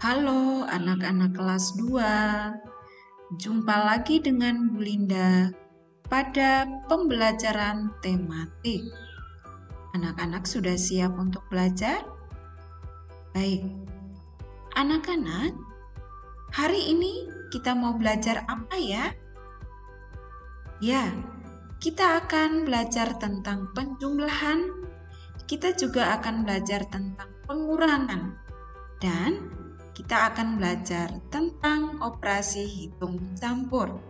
Halo anak-anak kelas 2, jumpa lagi dengan Bu Linda pada pembelajaran tematik. Anak-anak sudah siap untuk belajar? Baik, anak-anak, hari ini kita mau belajar apa ya? Ya, kita akan belajar tentang penjumlahan, kita juga akan belajar tentang pengurangan, dan kita akan belajar tentang operasi hitung campur.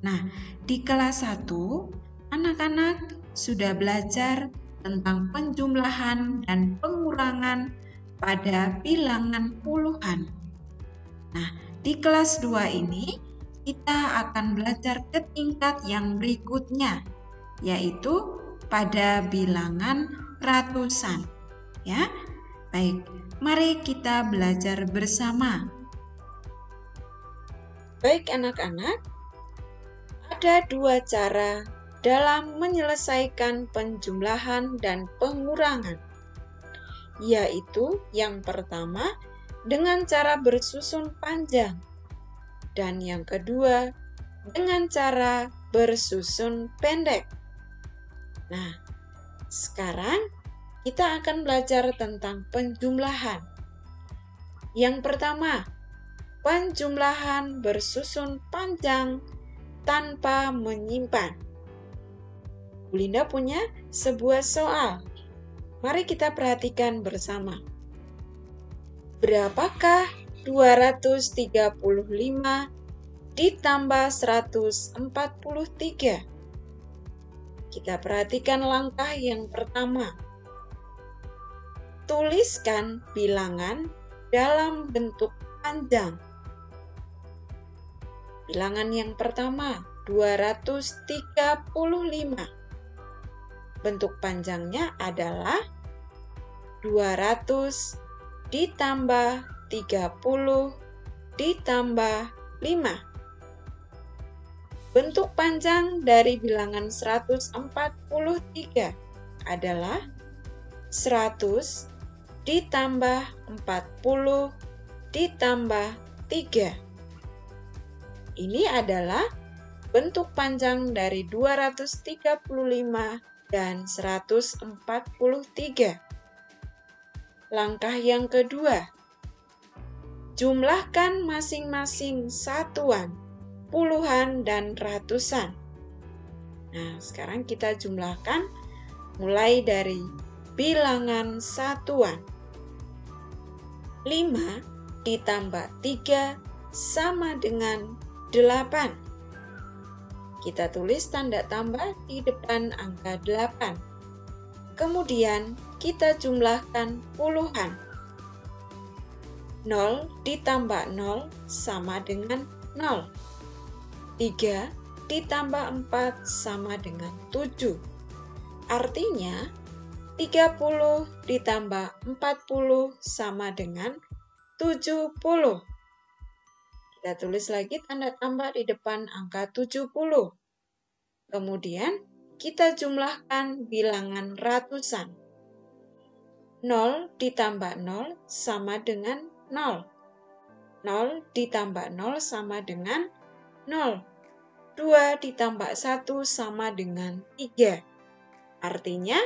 Nah, di kelas 1, anak-anak sudah belajar tentang penjumlahan dan pengurangan pada bilangan puluhan. Nah, di kelas 2 ini kita akan belajar ke tingkat yang berikutnya, yaitu pada bilangan ratusan. Ya, baik. Mari kita belajar bersama. Baik anak-anak, ada 2 cara dalam menyelesaikan penjumlahan dan pengurangan, yaitu yang pertama dengan cara bersusun panjang, dan yang kedua dengan cara bersusun pendek. Nah, sekarang kita akan belajar tentang penjumlahan. Yang pertama, penjumlahan bersusun panjang tanpa menyimpan. Bu Linda punya sebuah soal. Mari kita perhatikan bersama. Berapakah 235 ditambah 143? Kita perhatikan langkah yang pertama. Tuliskan bilangan dalam bentuk panjang. Bilangan yang pertama, 235. Bentuk panjangnya adalah 200 ditambah 30 ditambah 5. Bentuk panjang dari bilangan 143 adalah 100 ditambah 40 ditambah 3. Ini adalah bentuk panjang dari 235 dan 143. Langkah yang kedua, jumlahkan masing-masing satuan, puluhan dan ratusan. Nah, sekarang kita jumlahkan mulai dari bilangan satuan. 5 ditambah 3 sama dengan 8. Kita tulis tanda tambah di depan angka 8. Kemudian kita jumlahkan puluhan. 0 ditambah 0 sama dengan 0. 3 ditambah 4 sama dengan 7. Artinya 30 ditambah 40 sama dengan 70. Kita tulis lagi tanda tambah di depan angka 70. Kemudian kita jumlahkan bilangan ratusan. 0 ditambah 0 sama dengan 0. 0 ditambah 0 sama dengan 0. 2 ditambah 1 sama dengan 3. Artinya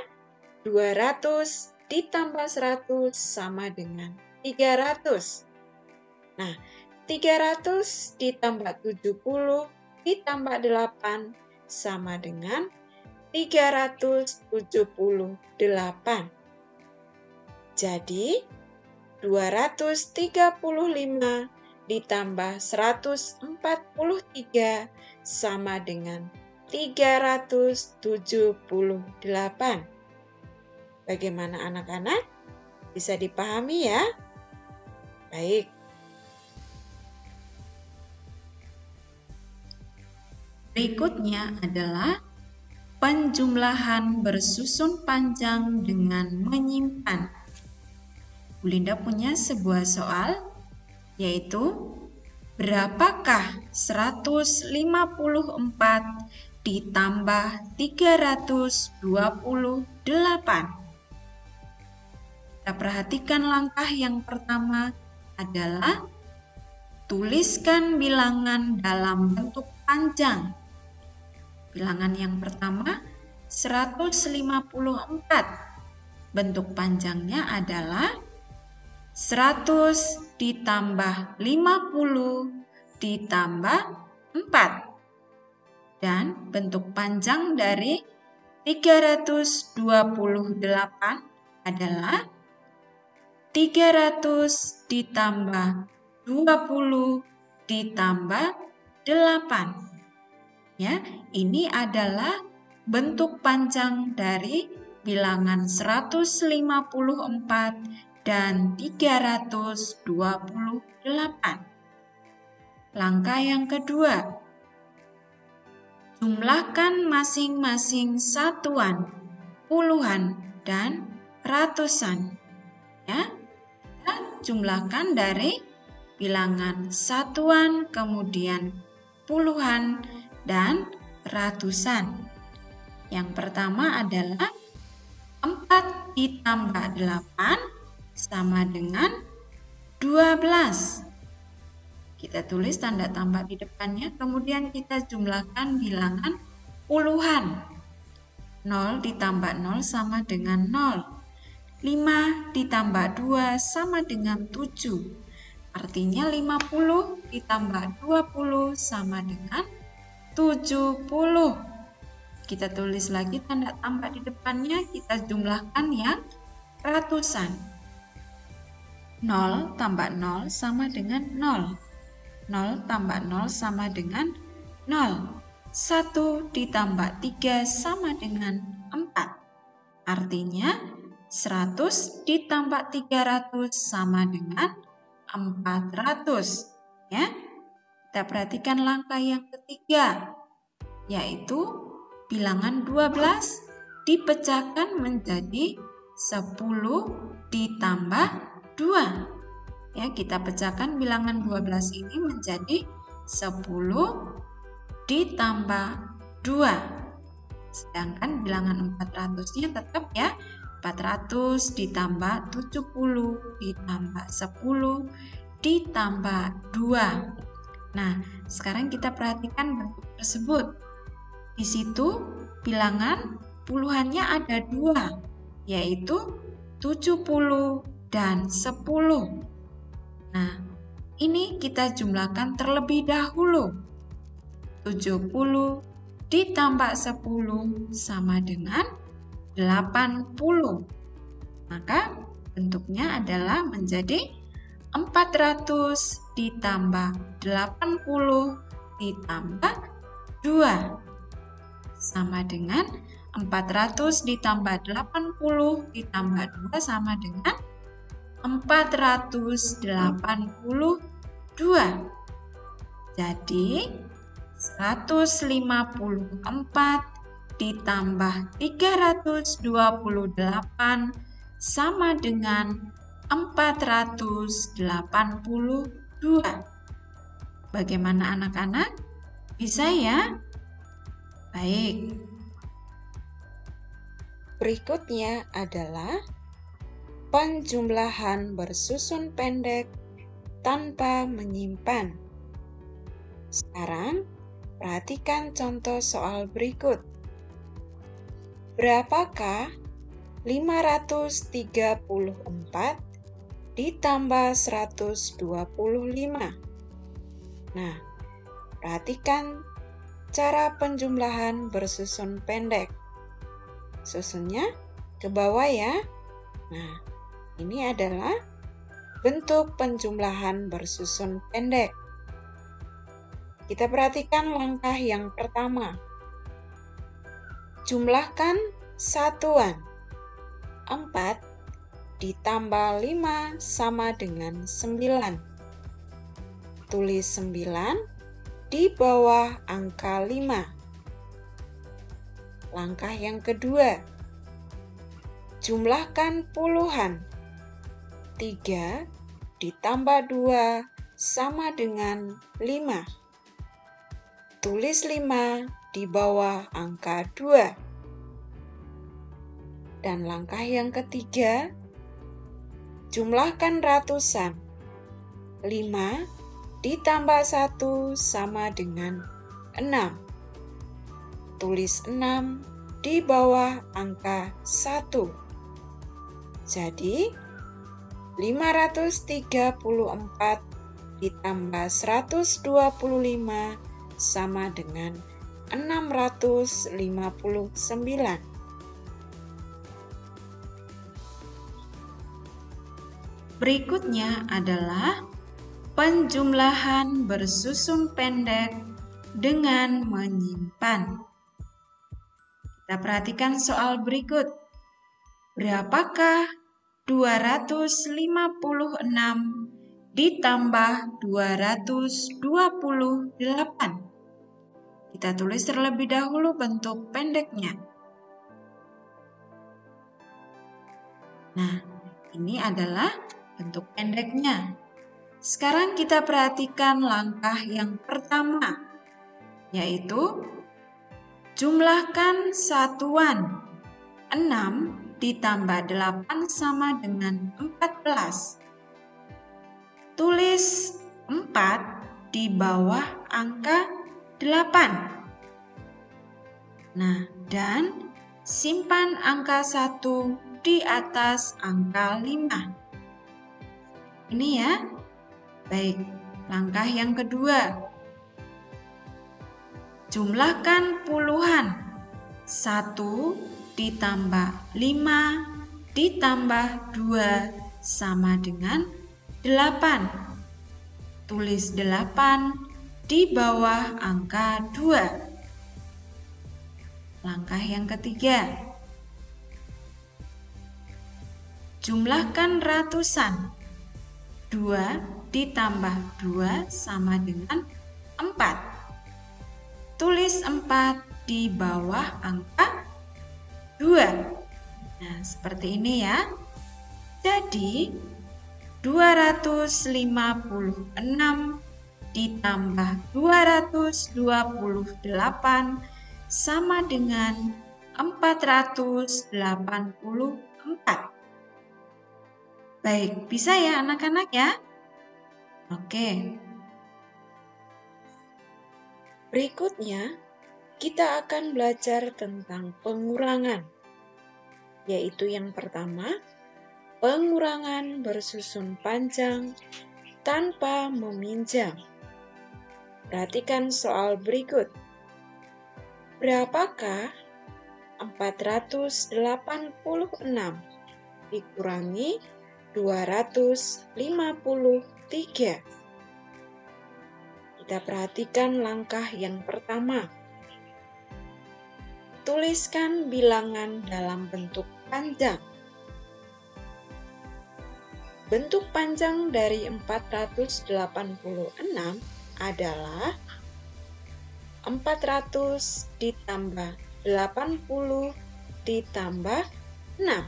200 ditambah 100 sama dengan 300. Nah, 300 ditambah 70 ditambah 8 sama dengan 378. Jadi, 235 ditambah 143 sama dengan 378. Bagaimana anak-anak? Bisa dipahami ya? Baik. Berikutnya adalah penjumlahan bersusun panjang dengan menyimpan. Bu Linda punya sebuah soal, yaitu Berapakah 154 ditambah 328? Kita perhatikan langkah yang pertama adalah tuliskan bilangan dalam bentuk panjang. Bilangan yang pertama 154. Bentuk panjangnya adalah 100 ditambah 50 ditambah 4. Dan bentuk panjang dari 328 adalah 300 ditambah 20 ditambah 8. Ya, ini adalah bentuk panjang dari bilangan 154 dan 328. Langkah yang kedua, jumlahkan masing-masing satuan, puluhan, dan ratusan. Ya, kita jumlahkan dari bilangan satuan, kemudian puluhan, dan ratusan. Yang pertama adalah 4 ditambah 8 sama dengan 12. Kita tulis tanda tambah di depannya, kemudian kita jumlahkan bilangan puluhan. 0 ditambah 0 sama dengan 0. 5 ditambah 2 sama dengan 7. Artinya 50 ditambah 20 sama dengan 70. Kita tulis lagi tanda tambah di depannya, kita jumlahkan yang ratusan. 0 tambah 0 sama dengan 0. 0 tambah 0 sama dengan 0. 1 ditambah 3 sama dengan 4. Artinya 100 ditambah 300 sama dengan 400. Ya. Kita perhatikan langkah yang ketiga, yaitu bilangan 12 dipecahkan menjadi 10 ditambah 2. Ya, kita pecahkan bilangan 12 ini menjadi 10 ditambah 2. Sedangkan bilangan 400-nya tetap ya 400 ditambah 70 ditambah 10 ditambah 2. Nah, sekarang kita perhatikan bentuk tersebut. Di situ bilangan puluhannya ada 2, yaitu 70 dan 10. Nah, ini kita jumlahkan terlebih dahulu. 70 ditambah 10 sama dengan 80. Maka bentuknya adalah menjadi 400 ditambah 80 ditambah 2. Sama dengan 400 ditambah 80 ditambah 2 sama dengan 482. Jadi 154 ditambah 328 sama dengan 482. Bagaimana anak-anak? Bisa ya? Baik. Berikutnya adalah penjumlahan bersusun pendek tanpa menyimpan. Sekarang, perhatikan contoh soal berikut. Berapakah 534 ditambah 125? Nah, perhatikan cara penjumlahan bersusun pendek. Susunnya ke bawah ya. Nah, ini adalah bentuk penjumlahan bersusun pendek. Kita perhatikan langkah yang pertama. Jumlahkan satuan. 4 ditambah 5 sama dengan 9. Tulis 9 di bawah angka 5. Langkah yang kedua. Jumlahkan puluhan. 3 ditambah 2 sama dengan 5. Tulis 5 di bawah angka 2. Dan langkah yang ketiga, jumlahkan ratusan. 5 ditambah 1 sama dengan 6. Tulis 6 di bawah angka 1. Jadi, 534 ditambah 125 sama dengan 659. Berikutnya adalah penjumlahan bersusun pendek dengan menyimpan. Kita perhatikan soal berikut. Berapakah 256 ditambah 228? Kita tulis terlebih dahulu bentuk pendeknya. Nah, ini adalah bentuk pendeknya. Sekarang kita perhatikan langkah yang pertama, yaitu jumlahkan satuan. 6 ditambah 8 sama dengan 14. Tulis 4 di bawah angka 8. Nah, dan simpan angka 1 di atas angka 5. Ini ya. Baik, langkah yang kedua. Jumlahkan puluhan. 1 ditambah 5 ditambah 2 sama dengan 8. Tulis 8 di bawah angka 2. Langkah yang ketiga. Jumlahkan ratusan. 2 ditambah 2 sama dengan 4. Tulis 4 di bawah angka 2. Nah, seperti ini ya. Jadi, 256 ditambah 228 sama dengan 484. Baik, bisa ya anak-anak ya? Oke. Berikutnya, kita akan belajar tentang pengurangan, yaitu yang pertama, pengurangan bersusun panjang tanpa meminjam. Perhatikan soal berikut. Berapakah 486 dikurangi 253? Kita perhatikan langkah yang pertama. Tuliskan bilangan dalam bentuk panjang. Bentuk panjang dari 486 adalah 400 ditambah 80 ditambah 6.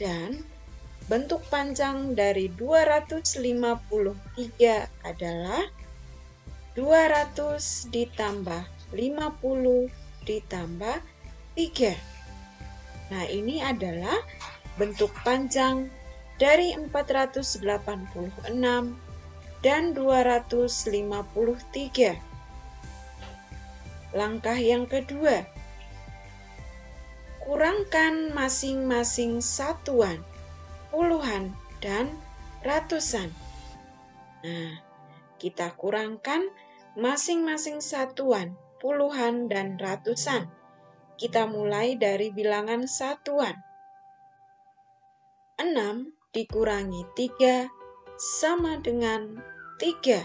Dan bentuk panjang dari 253 adalah 200 ditambah 50 ditambah 3. Nah, ini adalah bentuk panjang dari 486 dan 253. Langkah yang kedua, kurangkan masing-masing satuan, puluhan dan ratusan. Nah, kita kurangkan masing-masing satuan, puluhan dan ratusan. Kita mulai dari bilangan satuan. 6 dikurangi 3 sama dengan 3.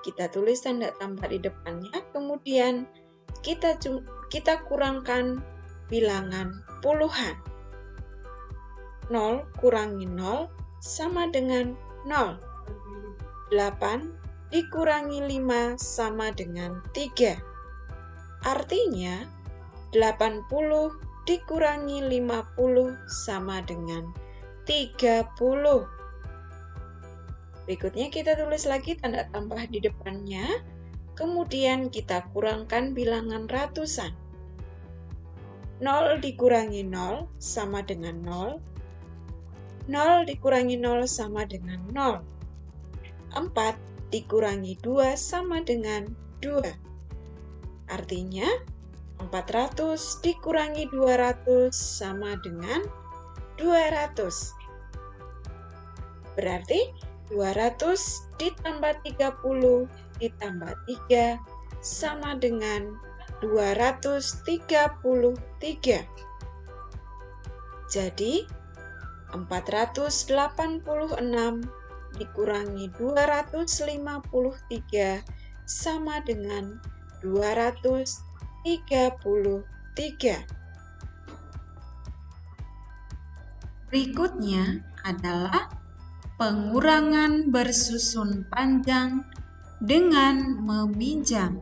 Kita tulis tanda tambah di depannya, kemudian kita kurangkan bilangan puluhan. 0 kurangi 0 sama dengan 0. 8 dikurangi 5 sama dengan 3. Artinya, 80 dikurangi 50 sama dengan 30. Berikutnya kita tulis lagi tanda tambah di depannya, kemudian kita kurangkan bilangan ratusan. 0 dikurangi 0 sama dengan 0. 0 dikurangi 0 sama dengan 0. 4 dikurangi 2 sama dengan 2. Artinya, 400 dikurangi 200 sama dengan 200. Berarti 200 ditambah 30 ditambah 3 sama dengan 233. Jadi, 486 dikurangi 253 sama dengan 233. Berikutnya adalah pengurangan bersusun panjang dengan meminjam.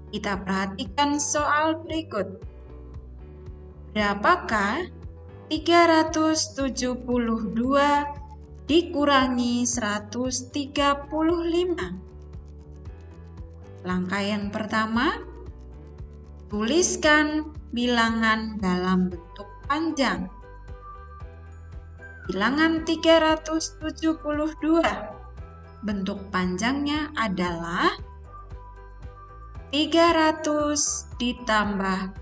Kita perhatikan soal berikut. Berapakah 372 dikurangi 135? Langkah yang pertama, tuliskan bilangan dalam bentuk panjang. Bilangan 372, bentuk panjangnya adalah 300 ditambah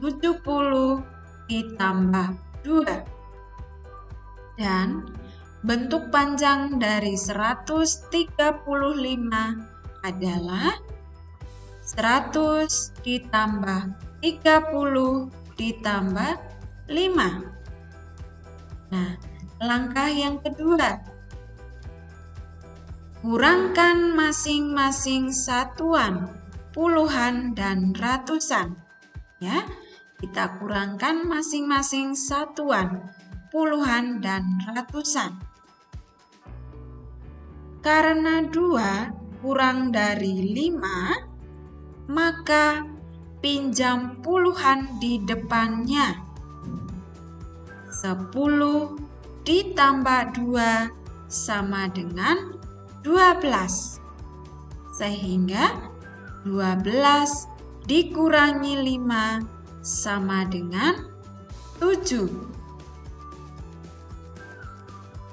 70 ditambah 2. Dan bentuk panjang dari 135 adalah 100 ditambah 30 ditambah 5. Nah, langkah yang kedua, kurangkan masing-masing satuan, puluhan dan ratusan. Ya, kita kurangkan masing-masing satuan, puluhan dan ratusan. Karena 2 kurang dari 5, maka pinjam puluhan di depannya. 10 ditambah 2 sama dengan 12. Sehingga 12 dikurangi 5 sama dengan 7.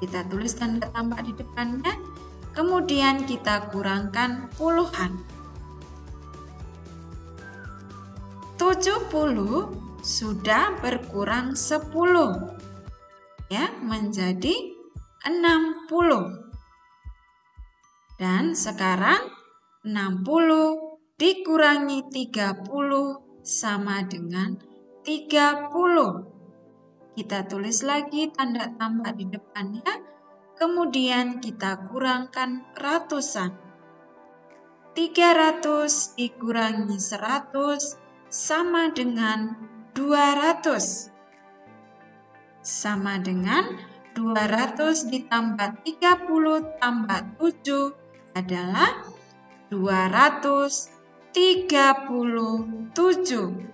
Kita tulis tanda tambah di depannya, kemudian kita kurangkan puluhan. 70 sudah berkurang 10, ya, menjadi 60. Dan sekarang 60 dikurangi 30 sama dengan 30. Kita tulis lagi tanda tambah di depannya, kemudian kita kurangkan ratusan. 300 dikurangi 100 sama dengan 200. Sama dengan 200 ditambah 30 tambah 7 adalah 237.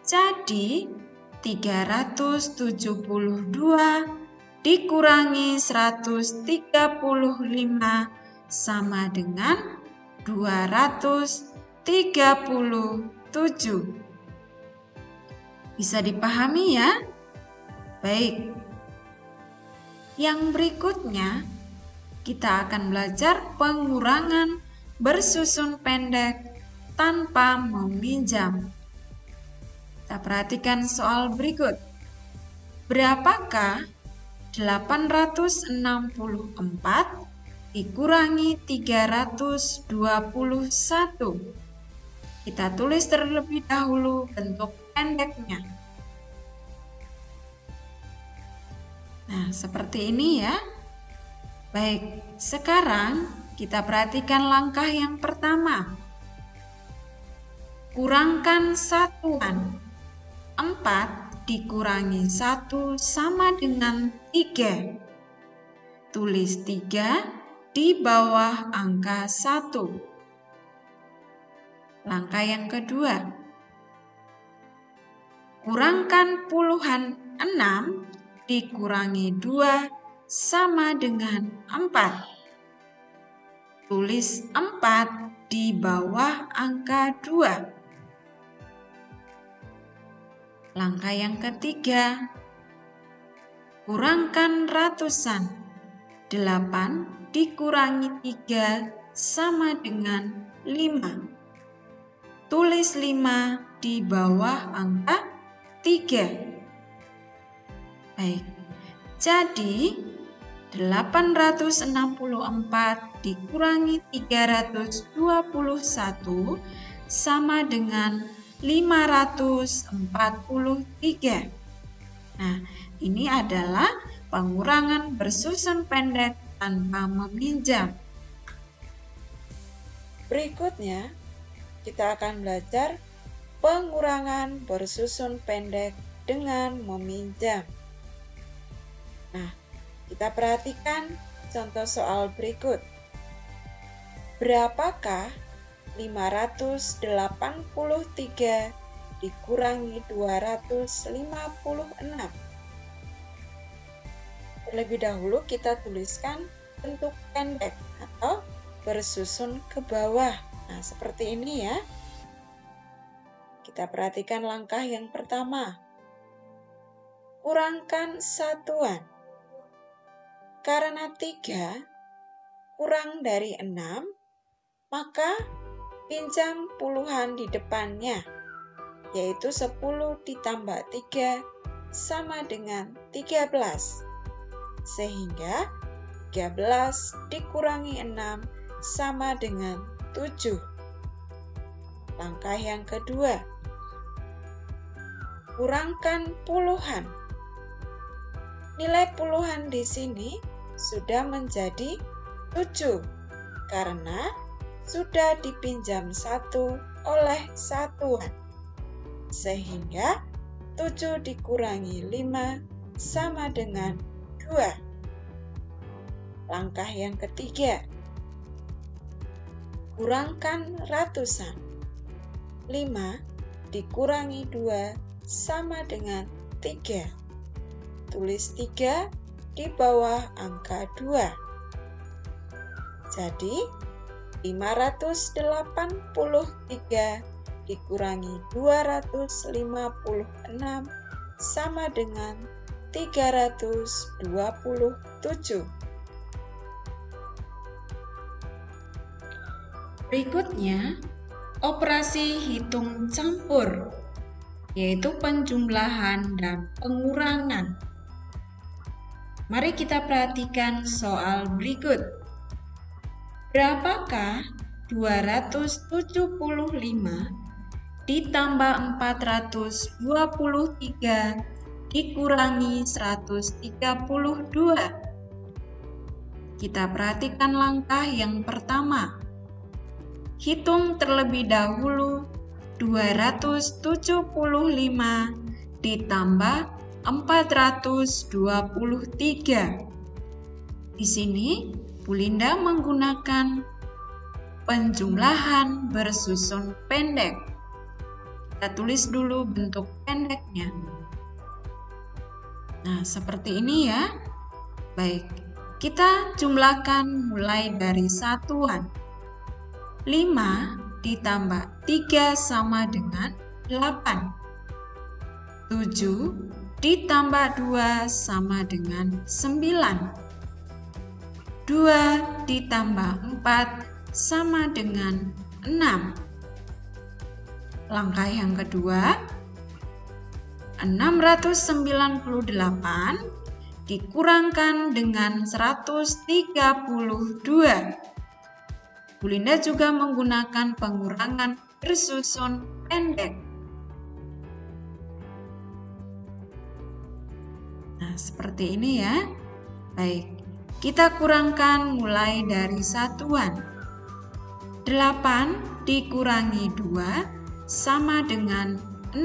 Jadi 372 dikurangi 135 sama dengan 237. Bisa dipahami ya? Baik. Yang berikutnya, kita akan belajar pengurangan bersusun pendek tanpa meminjam. Kita perhatikan soal berikut. Berapakah 864 dikurangi 321? Kita tulis terlebih dahulu bentuk pendeknya. Nah, seperti ini ya. Baik, sekarang kita perhatikan langkah yang pertama. Kurangkan satuan. 4 dikurangi 1 sama dengan 3. Tulis 3 di bawah angka 1. Langkah yang kedua. Kurangkan puluhan 6 dikurangi 2 sama dengan 4. Tulis 4 di bawah angka 2. Langkah yang ketiga, kurangkan ratusan. 8 dikurangi 3 sama dengan 5. Tulis 5 di bawah angka 3. Baik, jadi 864 dikurangi 321 sama dengan 543. Nah, ini adalah pengurangan bersusun pendek tanpa meminjam. Berikutnya, kita akan belajar pengurangan bersusun pendek dengan meminjam. Nah, kita perhatikan contoh soal berikut. Berapakah 583 dikurangi 256? Terlebih dahulu kita tuliskan bentuk pendek atau bersusun ke bawah. Nah, seperti ini ya. Kita perhatikan langkah yang pertama. Kurangkan satuan. Karena 3 kurang dari 6, maka pinjam puluhan di depannya, yaitu 10 ditambah 3 sama dengan 13. Sehingga 13 dikurangi 6 sama dengan 7. Langkah yang kedua, kurangkan puluhan. Nilai puluhan di sini sudah menjadi 7 karena sudah dipinjam 1 oleh satuan. Sehingga 7 dikurangi 5 sama dengan 2. Langkah yang ketiga, kurangkan ratusan. 5 dikurangi 2 sama dengan 3. Tulis 3 di bawah angka 2. Jadi, 583 dikurangi 256 sama dengan 327. Berikutnya, operasi hitung campur, yaitu penjumlahan dan pengurangan. Mari kita perhatikan soal berikut. Berapakah 275 ditambah 423 dikurangi 132? Kita perhatikan langkah yang pertama. Hitung terlebih dahulu 275 ditambah 423. Di sini Bu Linda menggunakan penjumlahan bersusun pendek. Kita tulis dulu bentuk pendeknya. Nah, seperti ini ya. Baik, kita jumlahkan mulai dari satuan. 5 ditambah 3 sama dengan 8. 7 ditambah 2 sama dengan 9. 2 ditambah 4 sama dengan 6. Langkah yang kedua, 698 dikurangkan dengan 132. Bu Linda juga menggunakan pengurangan bersusun pendek. Nah, seperti ini ya. Baik, kita kurangkan mulai dari satuan. 8 dikurangi 2 sama dengan 6.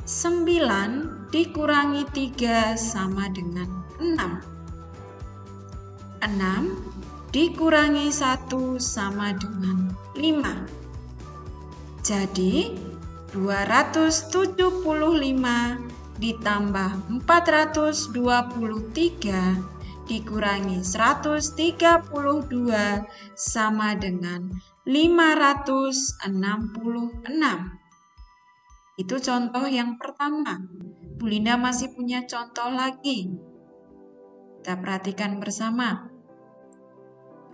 9 dikurangi 3 sama dengan 6. 6 dikurangi 1 sama dengan 5. Jadi 275 ditambah 423 dikurangi 132 sama dengan 566. Itu contoh yang pertama. Bu Linda masih punya contoh lagi. Kita perhatikan bersama.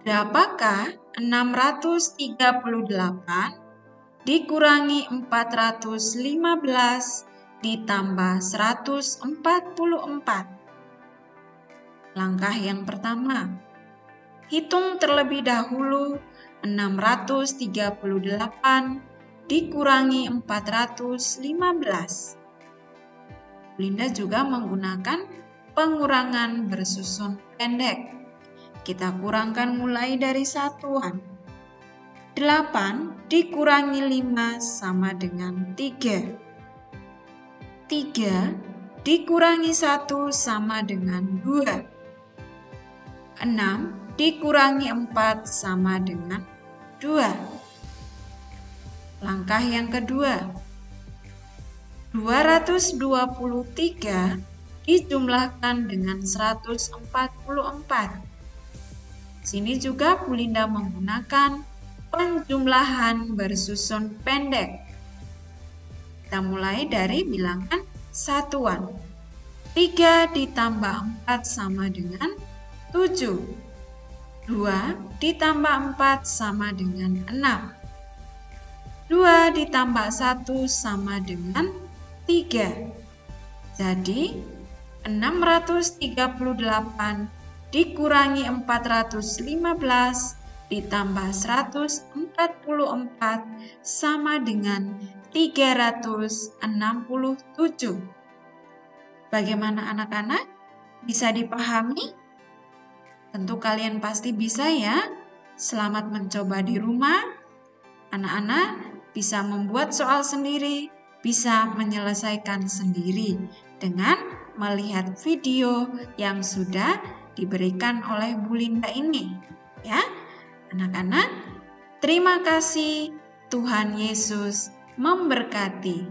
Berapakah 638 dikurangi 415 ditambah 144? Langkah yang pertama, hitung terlebih dahulu 638 dikurangi 415. Linda juga menggunakan pengurangan bersusun pendek. Kita kurangkan mulai dari satuan. 8 dikurangi 5 sama dengan 3. 3 dikurangi 1 sama dengan 2. 6 dikurangi 4 sama dengan 2. Langkah yang kedua, 223 dijumlahkan dengan 144. Sini juga Bu Linda menggunakan penjumlahan bersusun pendek. Kita mulai dari bilangan satuan. 3 ditambah 4 sama dengan 7. 2 ditambah 4 sama dengan 6. 2 ditambah 1 sama dengan 3. Jadi 638 dikurangi 415 ditambah 144 sama dengan 367. Bagaimana anak-anak? Bisa dipahami? Tentu kalian pasti bisa ya. Selamat mencoba di rumah. Anak-anak bisa membuat soal sendiri, bisa menyelesaikan sendiri dengan melihat video yang sudah diberikan oleh Bu Linda ini. Ya, anak-anak, terima kasih. Tuhan Yesus memberkati.